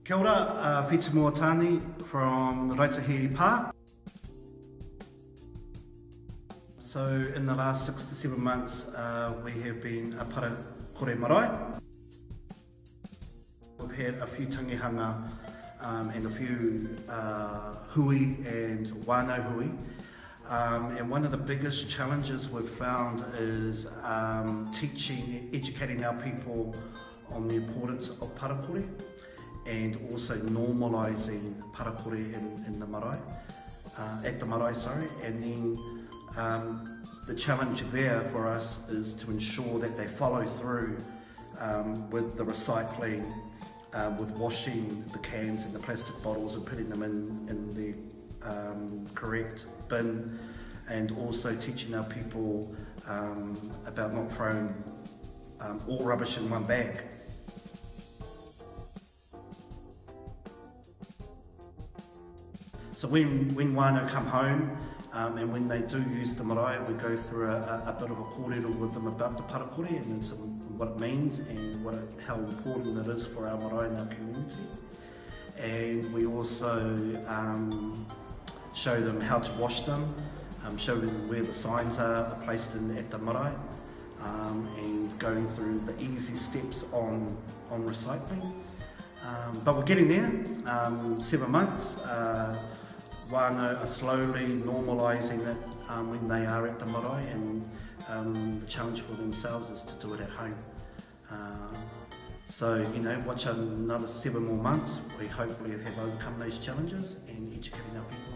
Kia ora, Whetu Moataane from Raetihi Pā. So in the last 6 to 7 months we have been a kore marae. We've had a few tangihanga and a few hui and wānau hui. And one of the biggest challenges we've found is educating our people on the importance of parakore and also normalising parakore in the marae, at the marae, sorry. And then the challenge there for us is to ensure that they follow through with the recycling, with washing the cans and the plastic bottles and putting them in the correct bin, and also teaching our people about not throwing all rubbish in one bag. So when wānau come home and when they do use the marae, we go through a bit of a kōrero with them about the parakore and what it means and how important it is for our marae and our community. And we also show them how to wash them, show them where the signs are placed at the marae, and going through the easy steps on recycling. But we're getting there. 7 months. Wānau are slowly normalising it when they are at the marae, and the challenge for themselves is to do it at home. So, watch another 7 more months. We hopefully have overcome those challenges and educating our people.